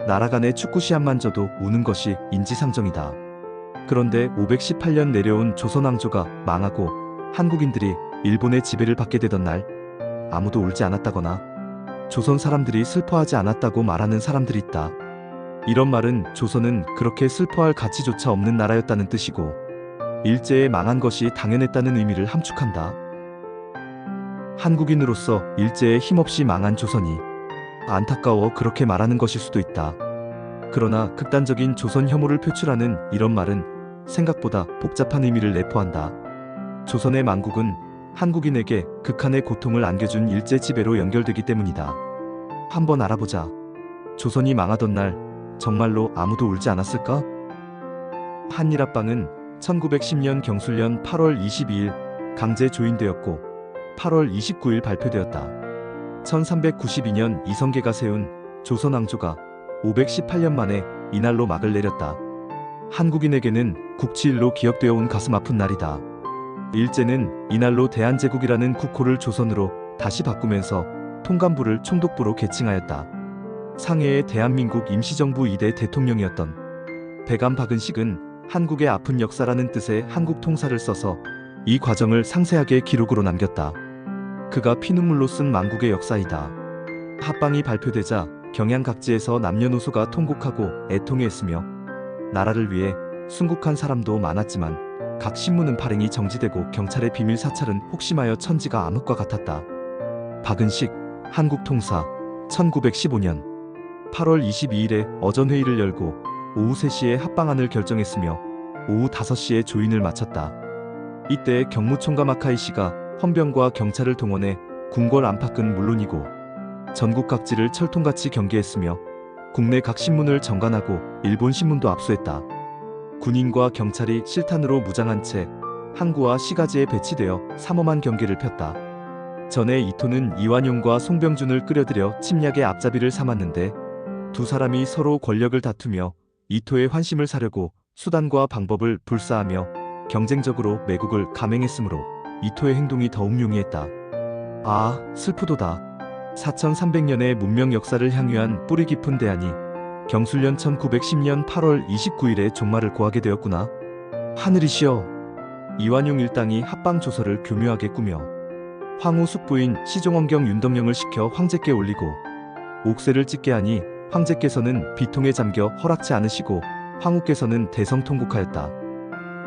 나라 간의 축구 시합만져도 우는 것이 인지상정이다. 그런데 518년 내려온 조선왕조가 망하고 한국인들이 일본의 지배를 받게 되던 날 아무도 울지 않았다거나 조선 사람들이 슬퍼하지 않았다고 말하는 사람들이 있다. 이런 말은 조선은 그렇게 슬퍼할 가치조차 없는 나라였다는 뜻이고 일제에 망한 것이 당연했다는 의미를 함축한다. 한국인으로서 일제에 힘없이 망한 조선이 안타까워 그렇게 말하는 것일 수도 있다. 그러나 극단적인 조선 혐오를 표출하는 이런 말은 생각보다 복잡한 의미를 내포한다. 조선의 망국은 한국인에게 극한의 고통을 안겨준 일제 지배로 연결되기 때문이다. 한번 알아보자. 조선이 망하던 날 정말로 아무도 울지 않았을까? 한일합방은 1910년 경술년 8월 22일 강제 조인되었고 8월 29일 발표되었다. 1392년 이성계가 세운 조선왕조가 518년 만에 이날로 막을 내렸다. 한국인에게는 국치일로 기억되어 온 가슴 아픈 날이다. 일제는 이날로 대한제국이라는 국호를 조선으로 다시 바꾸면서 통감부를 총독부로 개칭하였다. 상해의 대한민국 임시정부 2대 대통령이었던 백암 박은식은 한국의 아픈 역사라는 뜻의 한국 통사를 써서 이 과정을 상세하게 기록으로 남겼다. 그가 피눈물로 쓴 망국의 역사이다. 합방이 발표되자 경양 각지에서 남녀노소가 통곡하고 애통해했으며 나라를 위해 순국한 사람도 많았지만 각 신문은 발행이 정지되고 경찰의 비밀 사찰은 혹심하여 천지가 암흑과 같았다. 박은식 한국통사 1915년 8월 22일에 어전회의를 열고 오후 3시에 합방안을 결정했으며 오후 5시에 조인을 마쳤다. 이때 경무총감 아카이시가 헌병과 경찰을 동원해 궁궐 안팎은 물론이고 전국 각지를 철통같이 경계했으며 국내 각 신문을 정관하고 일본 신문도 압수했다. 군인과 경찰이 실탄으로 무장한 채 항구와 시가지에 배치되어 삼엄한 경계를 폈다. 전에 이토는 이완용과 송병준을 끌어들여 침략의 앞잡이를 삼았는데 두 사람이 서로 권력을 다투며 이토의 환심을 사려고 수단과 방법을 불사하며 경쟁적으로 매국을 감행했으므로 이토의 행동이 더욱 용이했다. 아, 슬프도다. 4300년의 문명 역사를 향유한 뿌리 깊은 대안이 경술년 1910년 8월 29일에 종말을 고하게 되었구나. 하늘이시여. 이완용 일당이 합방 조서를 교묘하게 꾸며 황후 숙부인 시종원경 윤덕령을 시켜 황제께 올리고 옥새를 찍게 하니 황제께서는 비통에 잠겨 허락지 않으시고 황후께서는 대성통곡하였다.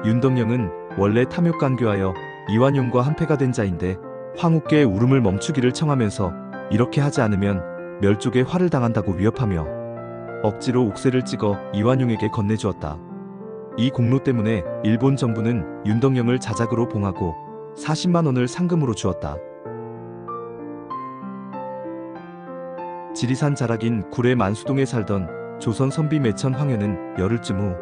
윤덕령은 원래 탐욕간교하여 이완용과 한패가 된 자인데 황후께 울음을 멈추기를 청하면서 이렇게 하지 않으면 멸족의 화를 당한다고 위협하며 억지로 옥새를 찍어 이완용에게 건네주었다. 이 공로 때문에 일본 정부는 윤덕령을 자작으로 봉하고 40만 원을 상금으로 주었다. 지리산 자락인 구례 만수동에 살던 조선 선비 매천 황현은 열흘쯤 후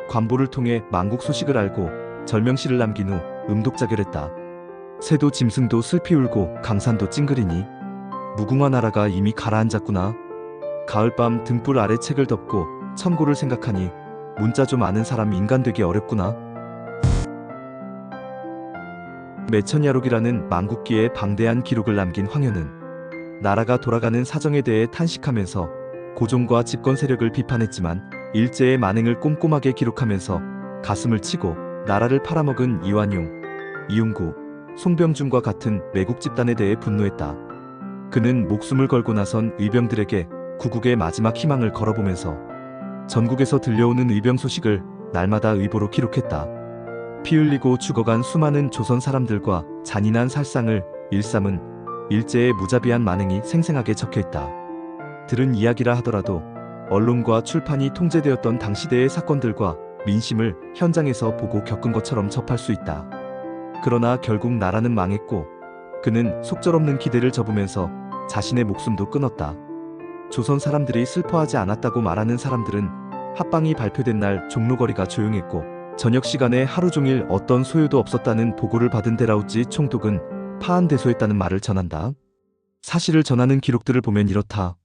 관보를 통해 망국 소식을 알고 절명시를 남긴 후 음독자결했다. 새도 짐승도 슬피 울고 강산도 찡그리니 무궁화 나라가 이미 가라앉았구나. 가을밤 등불 아래 책을 덮고 천고를 생각하니 문자 좀 아는 사람 인간 되기 어렵구나. 매천야록이라는 망국기에 방대한 기록을 남긴 황현은 나라가 돌아가는 사정에 대해 탄식하면서 고종과 집권 세력을 비판했지만 일제의 만행을 꼼꼼하게 기록하면서 가슴을 치고 나라를 팔아먹은 이완용, 이용구, 송병준과 같은 매국 집단에 대해 분노했다. 그는 목숨을 걸고 나선 의병들에게 구국의 마지막 희망을 걸어보면서 전국에서 들려오는 의병 소식을 날마다 의보로 기록했다. 피 흘리고 죽어간 수많은 조선 사람들과 잔인한 살상을 일삼은 일제의 무자비한 만행이 생생하게 적혀있다. 들은 이야기라 하더라도 언론과 출판이 통제되었던 당시대의 사건들과 민심을 현장에서 보고 겪은 것처럼 접할 수 있다. 그러나 결국 나라는 망했고 그는 속절없는 기대를 접으면서 자신의 목숨도 끊었다. 조선 사람들이 슬퍼하지 않았다고 말하는 사람들은 합방이 발표된 날 종로거리가 조용했고 저녁 시간에 하루 종일 어떤 소요도 없었다는 보고를 받은 데라우지 총독은 파한대소했다는 말을 전한다. 사실을 전하는 기록들을 보면 이렇다.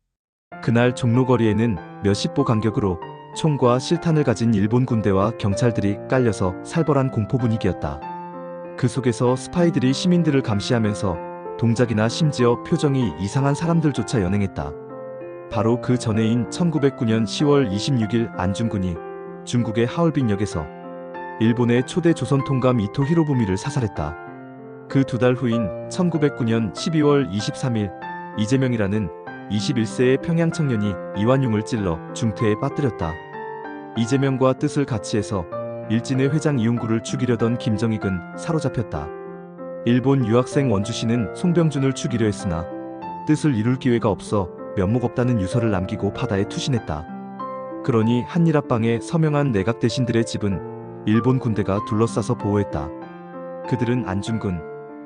그날 종로거리에는 몇십 보 간격으로 총과 실탄을 가진 일본 군대와 경찰들이 깔려서 살벌한 공포 분위기였다. 그 속에서 스파이들이 시민들을 감시하면서 동작이나 심지어 표정이 이상한 사람들조차 연행했다. 바로 그 전해인 1909년 10월 26일 안중근이 중국의 하얼빈역에서 일본의 초대 조선 통감 이토 히로부미를 사살했다. 그 두 달 후인 1909년 12월 23일 이재명이라는 21세의 평양 청년이 이완용을 찔러 중태에 빠뜨렸다. 이재명과 뜻을 같이 해서 일진의 회장 이웅구를 죽이려던 김정익은 사로잡혔다. 일본 유학생 원주시는 송병준을 죽이려 했으나 뜻을 이룰 기회가 없어 면목 없다는 유서를 남기고 바다에 투신했다. 그러니 한일합방에 서명한 내각 대신들의 집은 일본 군대가 둘러싸서 보호했다. 그들은 안중근,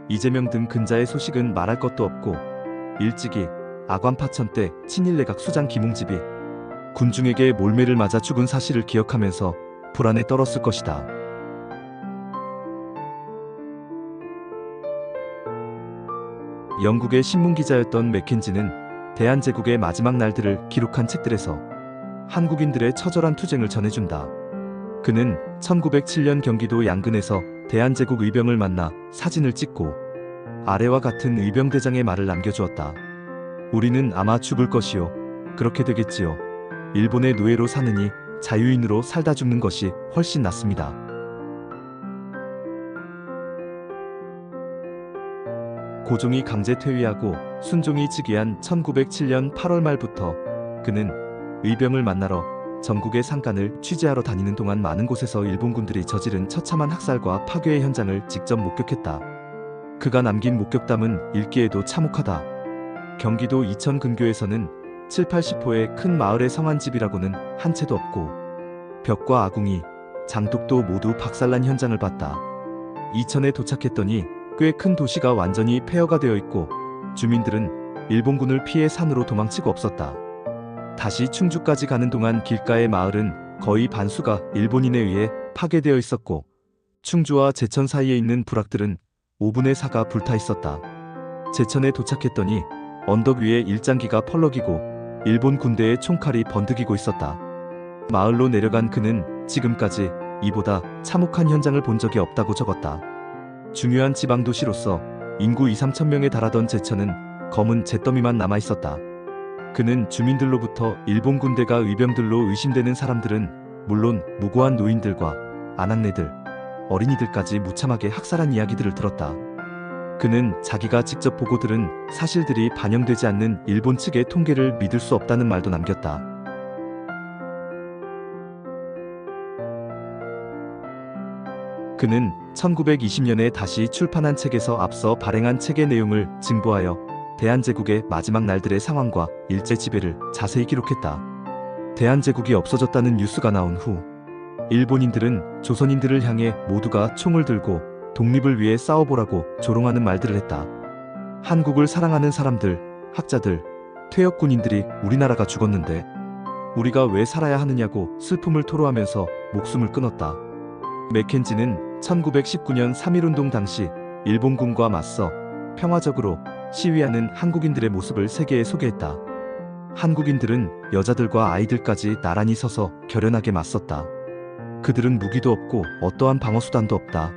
이재명 등 근자의 소식은 말할 것도 없고 일찍이 아관파천 때 친일 내각 수장 김웅집이 군중에게 몰매를 맞아 죽은 사실을 기억하면서 불안에 떨었을 것이다. 영국의 신문기자였던 맥켄지는 대한제국의 마지막 날들을 기록한 책들에서 한국인들의 처절한 투쟁을 전해준다. 그는 1907년 경기도 양근에서 대한제국 의병을 만나 사진을 찍고 아래와 같은 의병대장의 말을 남겨주었다. 우리는 아마 죽을 것이요. 그렇게 되겠지요. 일본의 노예로 사느니 자유인으로 살다 죽는 것이 훨씬 낫습니다. 고종이 강제 퇴위하고 순종이 즉위한 1907년 8월 말부터 그는 의병을 만나러 전국의 상간을 취재하러 다니는 동안 많은 곳에서 일본군들이 저지른 처참한 학살과 파괴의 현장을 직접 목격했다. 그가 남긴 목격담은 읽기에도 참혹하다. 경기도 이천 근교에서는 7, 80호의 큰 마을의 성안집이라고는 한 채도 없고 벽과 아궁이, 장독도 모두 박살난 현장을 봤다. 이천에 도착했더니 꽤 큰 도시가 완전히 폐허가 되어 있고 주민들은 일본군을 피해 산으로 도망치고 없었다. 다시 충주까지 가는 동안 길가의 마을은 거의 반수가 일본인에 의해 파괴되어 있었고 충주와 제천 사이에 있는 부락들은 5분의 4가 불타 있었다. 제천에 도착했더니 언덕 위에 일장기가 펄럭이고 일본 군대의 총칼이 번득이고 있었다. 마을로 내려간 그는 지금까지 이보다 참혹한 현장을 본 적이 없다고 적었다. 중요한 지방도시로서 인구 2, 3천 명에 달하던 제천은 검은 잿더미만 남아있었다. 그는 주민들로부터 일본 군대가 의병들로 의심되는 사람들은 물론 무고한 노인들과 아낙네들, 어린이들까지 무참하게 학살한 이야기들을 들었다. 그는 자기가 직접 보고 들은 사실들이 반영되지 않는 일본 측의 통계를 믿을 수 없다는 말도 남겼다. 그는 1920년에 다시 출판한 책에서 앞서 발행한 책의 내용을 증보하여 대한제국의 마지막 날들의 상황과 일제 지배를 자세히 기록했다. 대한제국이 없어졌다는 뉴스가 나온 후 일본인들은 조선인들을 향해 모두가 총을 들고 독립을 위해 싸워보라고 조롱하는 말들을 했다. 한국을 사랑하는 사람들, 학자들, 퇴역군인들이 우리나라가 죽었는데 우리가 왜 살아야 하느냐고 슬픔을 토로하면서 목숨을 끊었다. 맥켄지는 1919년 3.1운동 당시 일본군과 맞서 평화적으로 시위하는 한국인들의 모습을 세계에 소개했다. 한국인들은 여자들과 아이들까지 나란히 서서 결연하게 맞섰다. 그들은 무기도 없고 어떠한 방어수단도 없다.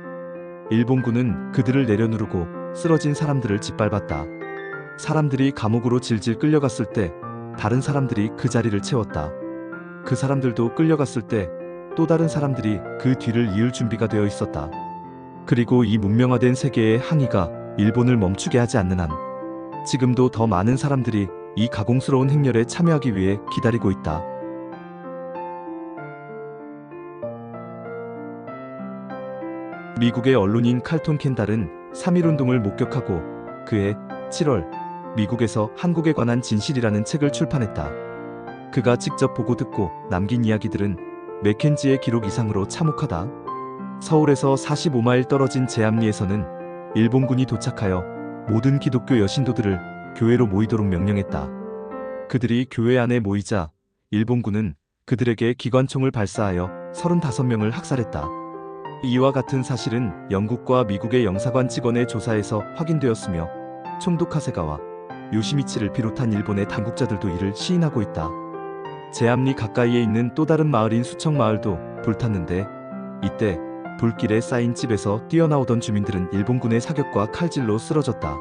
일본군은 그들을 내려누르고 쓰러진 사람들을 짓밟았다. 사람들이 감옥으로 질질 끌려갔을 때 다른 사람들이 그 자리를 채웠다. 그 사람들도 끌려갔을 때 또 다른 사람들이 그 뒤를 이을 준비가 되어 있었다. 그리고 이 문명화된 세계의 항의가 일본을 멈추게 하지 않는 한 지금도 더 많은 사람들이 이 가공스러운 행렬에 참여하기 위해 기다리고 있다. 미국의 언론인 칼톤 켄달은 3.1운동을 목격하고 그해 7월 미국에서 한국에 관한 진실이라는 책을 출판했다. 그가 직접 보고 듣고 남긴 이야기들은 맥켄지의 기록 이상으로 참혹하다. 서울에서 45마일 떨어진 제암리에서는 일본군이 도착하여 모든 기독교 여신도들을 교회로 모이도록 명령했다. 그들이 교회 안에 모이자 일본군은 그들에게 기관총을 발사하여 35명을 학살했다. 이와 같은 사실은 영국과 미국의 영사관 직원의 조사에서 확인되었으며 총독 카세가와 요시미치를 비롯한 일본의 당국자들도 이를 시인하고 있다. 제암리 가까이에 있는 또 다른 마을인 수청마을도 불탔는데 이때 불길에 쌓인 집에서 뛰어나오던 주민들은 일본군의 사격과 칼질로 쓰러졌다.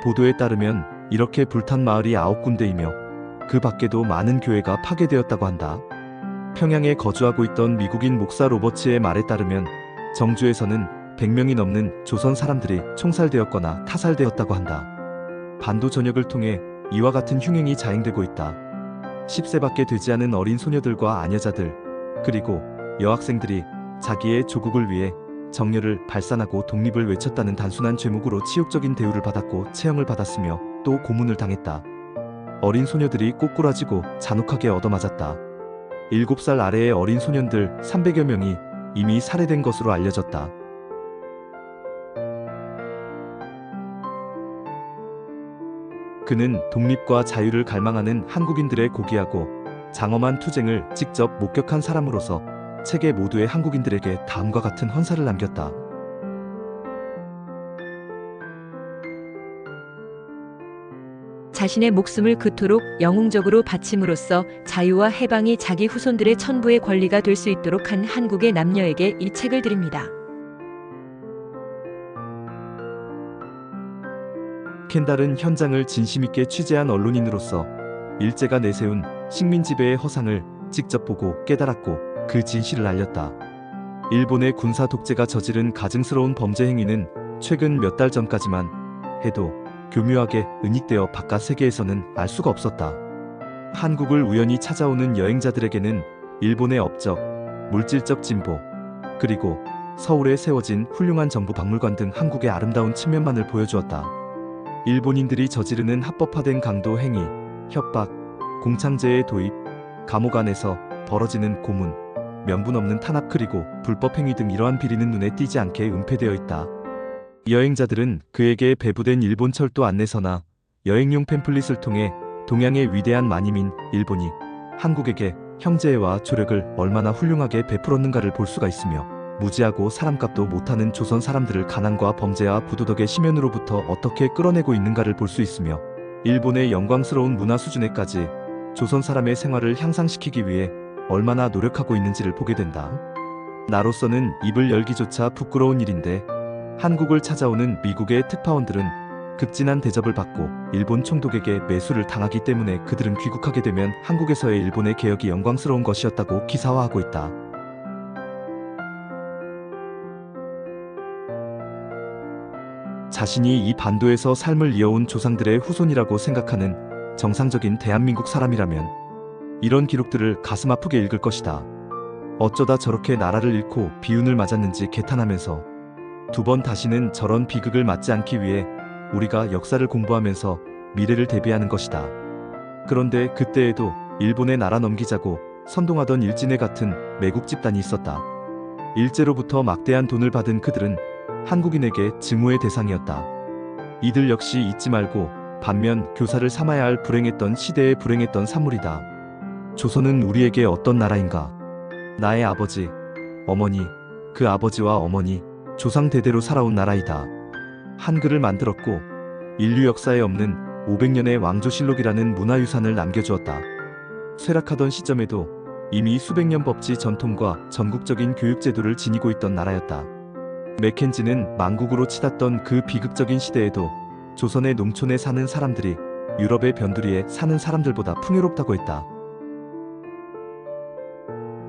보도에 따르면 이렇게 불탄 마을이 9군데이며 그 밖에도 많은 교회가 파괴되었다고 한다. 평양에 거주하고 있던 미국인 목사 로버츠의 말에 따르면 정주에서는 100명이 넘는 조선 사람들이 총살되었거나 타살되었다고 한다. 반도 전역을 통해 이와 같은 흉행이 자행되고 있다. 10세밖에 되지 않은 어린 소녀들과 아녀자들, 그리고 여학생들이 자기의 조국을 위해 정열을 발산하고 독립을 외쳤다는 단순한 죄목으로 치욕적인 대우를 받았고 체형을 받았으며 또 고문을 당했다. 어린 소녀들이 꼬꾸라지고 잔혹하게 얻어맞았다. 7살 아래의 어린 소년들 300여 명이 이미 살해된 것으로 알려졌다. 그는 독립과 자유를 갈망하는 한국인들의 고귀하고 장엄한 투쟁을 직접 목격한 사람으로서 세계 모두의 한국인들에게 다음과 같은 헌사를 남겼다. 자신의 목숨을 그토록 영웅적으로 바침으로써 자유와 해방이 자기 후손들의 천부의 권리가 될 수 있도록 한 한국의 남녀에게 이 책을 드립니다. 켄달은 현장을 진심있게 취재한 언론인으로서 일제가 내세운 식민지배의 허상을 직접 보고 깨달았고 그 진실을 알렸다. 일본의 군사 독재가 저지른 가증스러운 범죄 행위는 최근 몇 달 전까지만 해도 교묘하게 은닉되어 바깥 세계에서는 알 수가 없었다. 한국을 우연히 찾아오는 여행자들에게는 일본의 업적, 물질적 진보, 그리고 서울에 세워진 훌륭한 정부 박물관 등 한국의 아름다운 측면만을 보여주었다. 일본인들이 저지르는 합법화된 강도 행위, 협박, 공창제의 도입, 감옥 안에서 벌어지는 고문, 명분 없는 탄압 그리고 불법 행위 등 이러한 비리는 눈에 띄지 않게 은폐되어 있다. 여행자들은 그에게 배부된 일본 철도 안내서나 여행용 팸플릿을 통해 동양의 위대한 만이민 일본이 한국에게 형제애와 조력을 얼마나 훌륭하게 베풀었는가를 볼 수가 있으며 무지하고 사람값도 못하는 조선 사람들을 가난과 범죄와 부도덕의 심연으로부터 어떻게 끌어내고 있는가를 볼 수 있으며 일본의 영광스러운 문화 수준에까지 조선 사람의 생활을 향상시키기 위해 얼마나 노력하고 있는지를 보게 된다. 나로서는 입을 열기조차 부끄러운 일인데 한국을 찾아오는 미국의 특파원들은 극진한 대접을 받고 일본 총독에게 매수를 당하기 때문에 그들은 귀국하게 되면 한국에서의 일본의 개혁이 영광스러운 것이었다고 기사화하고 있다. 자신이 이 반도에서 삶을 이어온 조상들의 후손이라고 생각하는 정상적인 대한민국 사람이라면 이런 기록들을 가슴 아프게 읽을 것이다. 어쩌다 저렇게 나라를 잃고 비운을 맞았는지 개탄하면서 두 번 다시는 저런 비극을 맞지 않기 위해 우리가 역사를 공부하면서 미래를 대비하는 것이다. 그런데 그때에도 일본에 나라 넘기자고 선동하던 일진회 같은 매국 집단이 있었다. 일제로부터 막대한 돈을 받은 그들은 한국인에게 증오의 대상이었다. 이들 역시 잊지 말고 반면 교사를 삼아야 할 불행했던 시대의 불행했던 산물이다. 조선은 우리에게 어떤 나라인가? 나의 아버지, 어머니, 그 아버지와 어머니, 조상 대대로 살아온 나라이다. 한글을 만들었고 인류 역사에 없는 500년의 왕조실록이라는 문화유산을 남겨주었다. 쇠락하던 시점에도 이미 수백 년 법치 전통과 전국적인 교육제도를 지니고 있던 나라였다. 맥켄지는 망국으로 치닫던 그 비극적인 시대에도 조선의 농촌에 사는 사람들이 유럽의 변두리에 사는 사람들보다 풍요롭다고 했다.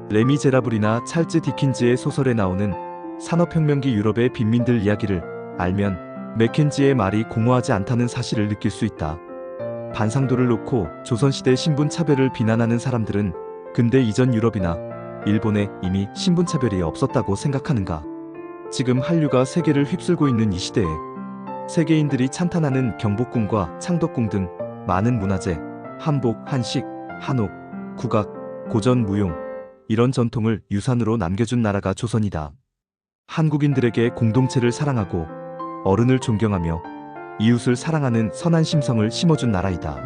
레미제라블이나 찰즈 디킨즈의 소설에 나오는 산업혁명기 유럽의 빈민들 이야기를 알면 맥켄지의 말이 공허하지 않다는 사실을 느낄 수 있다. 반상도를 놓고 조선시대 신분차별을 비난하는 사람들은 근대 이전 유럽이나 일본에 이미 신분차별이 없었다고 생각하는가? 지금 한류가 세계를 휩쓸고 있는 이 시대에 세계인들이 찬탄하는 경복궁과 창덕궁 등 많은 문화재, 한복, 한식, 한옥, 국악, 고전, 무용 이런 전통을 유산으로 남겨준 나라가 조선이다. 한국인들에게 공동체를 사랑하고 어른을 존경하며 이웃을 사랑하는 선한 심성을 심어준 나라이다.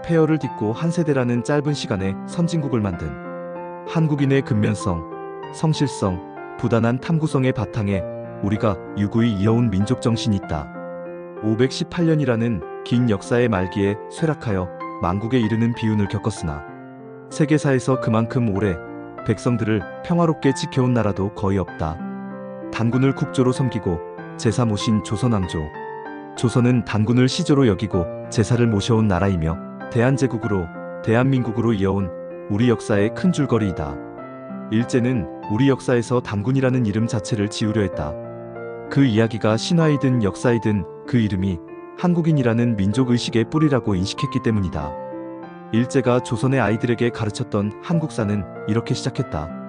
폐허를 딛고 한 세대라는 짧은 시간에 선진국을 만든 한국인의 근면성, 성실성, 부단한 탐구성의 바탕에 우리가 유구히 이어온 민족정신이 있다. 518년이라는 긴 역사의 말기에 쇠락하여 망국에 이르는 비운을 겪었으나 세계사에서 그만큼 오래 백성들을 평화롭게 지켜온 나라도 거의 없다. 단군을 국조로 섬기고 제사 모신 조선왕조. 조선은 단군을 시조로 여기고 제사를 모셔온 나라이며 대한제국으로 대한민국으로 이어온 우리 역사의 큰 줄거리이다. 일제는 우리 역사에서 단군이라는 이름 자체를 지우려 했다. 그 이야기가 신화이든 역사이든 그 이름이 한국인이라는 민족의식의 뿌리라고 인식했기 때문이다. 일제가 조선의 아이들에게 가르쳤던 한국사는 이렇게 시작했다.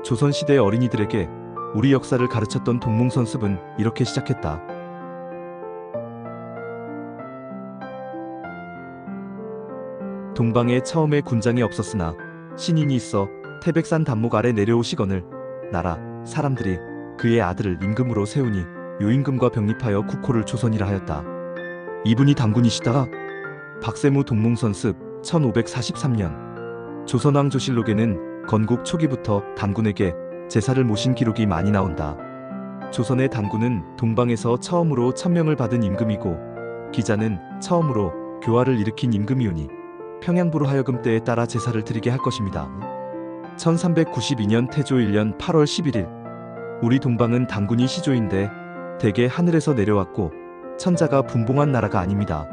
조선시대 어린이들에게 우리 역사를 가르쳤던 동몽선습은 이렇게 시작했다. 동방에 처음에 군장이 없었으나 신인이 있어 태백산 단목 아래 내려오시거늘 나라 사람들이 그의 아들을 임금으로 세우니 요임금과 병립하여 국호를 조선이라 하였다. 이분이 단군이시다. 박세무 동몽선습 1543년. 조선왕조실록에는 건국 초기부터 단군에게 제사를 모신 기록이 많이 나온다. 조선의 단군은 동방에서 처음으로 천명을 받은 임금이고 기자는 처음으로 교화를 일으킨 임금이오니 평양부로 하여금 때에 따라 제사를 드리게 할 것입니다. 1392년 태조 1년 8월 11일 우리 동방은 단군이 시조인데 대개 하늘에서 내려왔고 천자가 분봉한 나라가 아닙니다.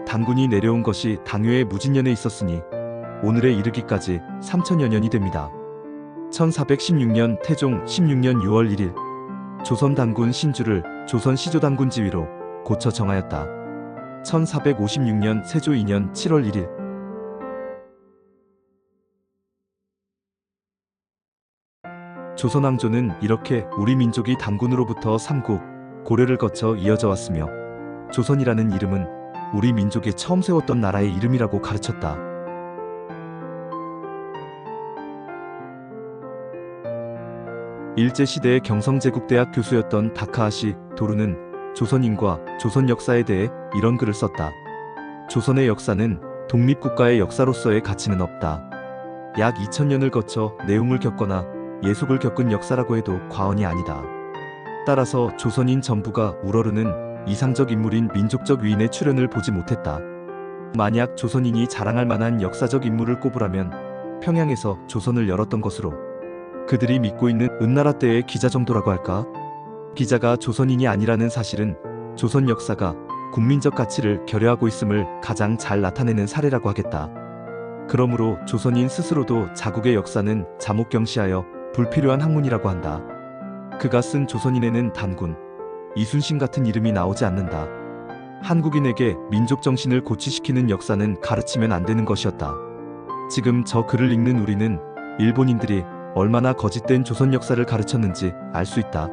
단군이 내려온 것이 당요의 무진년에 있었으니 오늘에 이르기까지 3000여 년이 됩니다. 1416년 태종 16년 6월 1일 조선 단군 신주를 조선 시조단군 지위로 고쳐 정하였다. 1456년 세조 2년 7월 1일 조선왕조는 이렇게 우리 민족이 단군으로부터 삼국, 고려를 거쳐 이어져 왔으며 조선이라는 이름은 우리 민족이 처음 세웠던 나라의 이름이라고 가르쳤다. 일제시대의 경성제국대학 교수였던 다카하시 도루는 조선인과 조선 역사에 대해 이런 글을 썼다. 조선의 역사는 독립국가의 역사로서의 가치는 없다. 약 2000년을 거쳐 내용을 겪거나 예속을 겪은 역사라고 해도 과언이 아니다. 따라서 조선인 전부가 우러르는 이상적 인물인 민족적 위인의 출현을 보지 못했다. 만약 조선인이 자랑할 만한 역사적 인물을 꼽으라면 평양에서 조선을 열었던 것으로 그들이 믿고 있는 은나라 때의 기자 정도라고 할까? 기자가 조선인이 아니라는 사실은 조선 역사가 국민적 가치를 결여하고 있음을 가장 잘 나타내는 사례라고 하겠다. 그러므로 조선인 스스로도 자국의 역사는 자목경시하여 불필요한 학문이라고 한다. 그가 쓴 조선인에는 단군, 이순신 같은 이름이 나오지 않는다. 한국인에게 민족 정신을 고취시키는 역사는 가르치면 안 되는 것이었다. 지금 저 글을 읽는 우리는 일본인들이 얼마나 거짓된 조선 역사를 가르쳤는지 알 수 있다.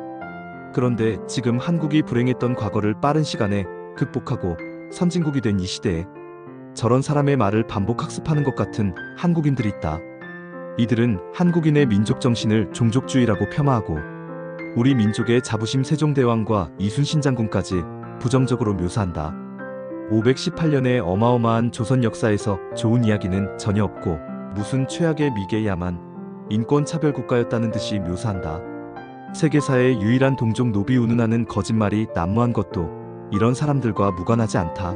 그런데 지금 한국이 불행했던 과거를 빠른 시간에 극복하고 선진국이 된 이 시대에 저런 사람의 말을 반복 학습하는 것 같은 한국인들이 있다. 이들은 한국인의 민족 정신을 종족주의라고 폄하하고 우리 민족의 자부심 세종대왕과 이순신 장군까지 부정적으로 묘사한다. 518년의 어마어마한 조선 역사에서 좋은 이야기는 전혀 없고 무슨 최악의 미개야만 인권차별국가였다는 듯이 묘사한다. 세계사의 유일한 동족 노비 운운하는 거짓말이 난무한 것도 이런 사람들과 무관하지 않다.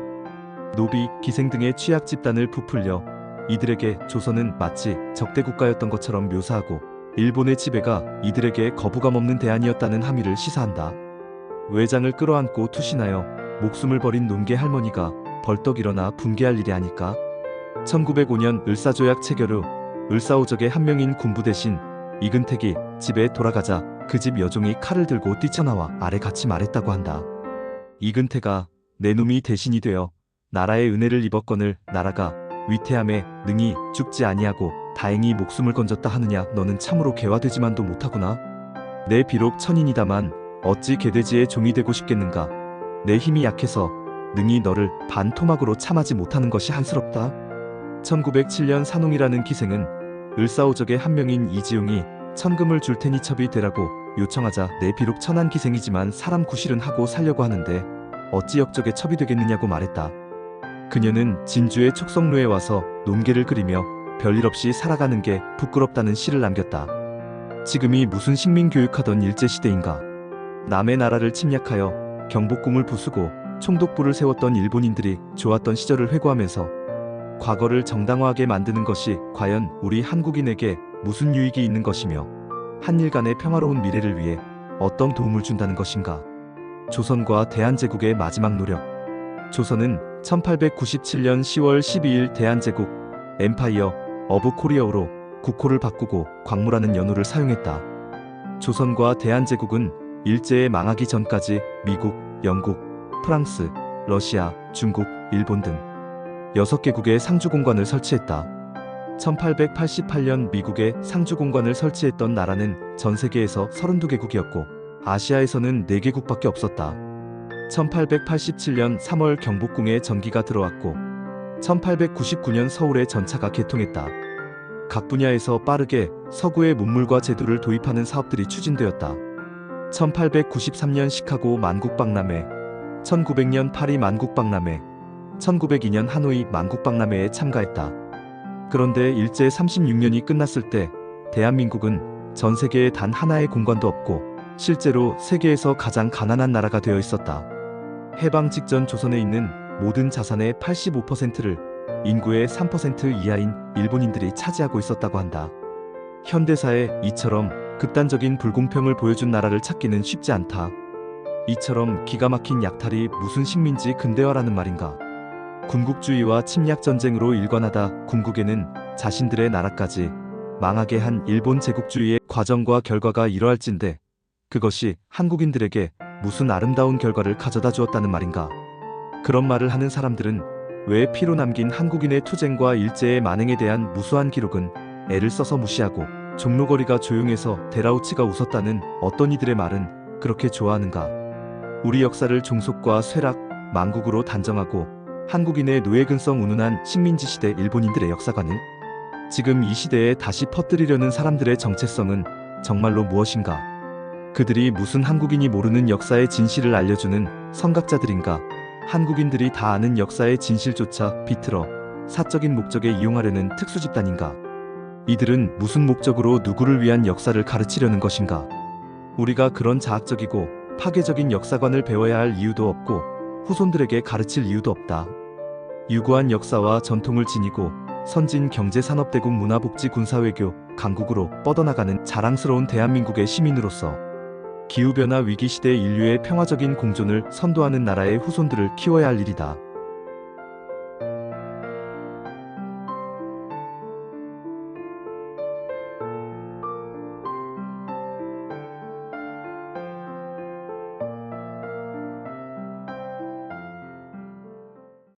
노비, 기생 등의 취약 집단을 부풀려 이들에게 조선은 마치 적대국가였던 것처럼 묘사하고 일본의 지배가 이들에게 거부감 없는 대안이었다는 함의를 시사한다. 외장을 끌어안고 투신하여 목숨을 버린 논개 할머니가 벌떡 일어나 분개할 일이 아닐까? 1905년 을사조약 체결 후 을사오적의 한 명인 군부 대신 이근택이 집에 돌아가자 그 집 여종이 칼을 들고 뛰쳐나와 아래 같이 말했다고 한다. 이근택아, 내 놈이 대신이 되어 나라의 은혜를 입었거늘 나라가 위태함에 능히 죽지 아니하고 다행히 목숨을 건졌다 하느냐. 너는 참으로 개화되지만도 못하구나. 내 비록 천인이다만 어찌 개돼지의 종이 되고 싶겠는가. 내 힘이 약해서 능히 너를 반토막으로 참하지 못하는 것이 한스럽다. 1907년 산홍이라는 기생은 을사오적의 한 명인 이지용이 천금을 줄 테니 첩이 되라고 요청하자 내 비록 천한 기생이지만 사람 구실은 하고 살려고 하는데 어찌 역적의 첩이 되겠느냐고 말했다. 그녀는 진주의 촉성로에 와서 논개를 그리며 별일 없이 살아가는 게 부끄럽다는 시를 남겼다. 지금이 무슨 식민교육하던 일제시대인가. 남의 나라를 침략하여 경복궁을 부수고 총독부를 세웠던 일본인들이 좋았던 시절을 회고하면서 과거를 정당화하게 만드는 것이 과연 우리 한국인에게 무슨 유익이 있는 것이며 한일 간의 평화로운 미래를 위해 어떤 도움을 준다는 것인가? 조선과 대한제국의 마지막 노력. 조선은 1897년 10월 12일 대한제국 엠파이어 어브 코리아로 국호를 바꾸고 광무라는 연호를 사용했다. 조선과 대한제국은 일제에 망하기 전까지 미국, 영국, 프랑스, 러시아, 중국, 일본 등 6개국의 상주공관을 설치했다. 1888년 미국에 상주공관을 설치했던 나라는 전 세계에서 32개국이었고 아시아에서는 4개국밖에 없었다. 1887년 3월 경복궁에 전기가 들어왔고 1899년 서울에 전차가 개통했다. 각 분야에서 빠르게 서구의 문물과 제도를 도입하는 사업들이 추진되었다. 1893년 시카고 만국박람회, 1900년 파리 만국박람회, 1902년 하노이 만국박람회에 참가했다. 그런데 일제 36년이 끝났을 때 대한민국은 전 세계에 단 하나의 공관도 없고 실제로 세계에서 가장 가난한 나라가 되어 있었다. 해방 직전 조선에 있는 모든 자산의 85%를 인구의 3% 이하인 일본인들이 차지하고 있었다고 한다. 현대사에 이처럼 극단적인 불공평을 보여준 나라를 찾기는 쉽지 않다. 이처럼 기가 막힌 약탈이 무슨 식민지 근대화라는 말인가. 군국주의와 침략전쟁으로 일관하다 궁극에는 자신들의 나라까지 망하게 한 일본 제국주의의 과정과 결과가 이러할진데 그것이 한국인들에게 무슨 아름다운 결과를 가져다 주었다는 말인가. 그런 말을 하는 사람들은 왜 피로 남긴 한국인의 투쟁과 일제의 만행에 대한 무수한 기록은 애를 써서 무시하고 종로거리가 조용해서 데라우치가 웃었다는 어떤 이들의 말은 그렇게 좋아하는가. 우리 역사를 종속과 쇠락, 망국으로 단정하고 한국인의 노예근성 운운한 식민지 시대 일본인들의 역사관을 지금 이 시대에 다시 퍼뜨리려는 사람들의 정체성은 정말로 무엇인가? 그들이 무슨 한국인이 모르는 역사의 진실을 알려주는 선각자들인가? 한국인들이 다 아는 역사의 진실조차 비틀어 사적인 목적에 이용하려는 특수집단인가? 이들은 무슨 목적으로 누구를 위한 역사를 가르치려는 것인가? 우리가 그런 자학적이고 파괴적인 역사관을 배워야 할 이유도 없고 후손들에게 가르칠 이유도 없다. 유구한 역사와 전통을 지니고 선진 경제산업대국 문화복지 군사외교 강국으로 뻗어나가는 자랑스러운 대한민국의 시민으로서 기후변화 위기시대 인류의 평화적인 공존을 선도하는 나라의 후손들을 키워야 할 일이다.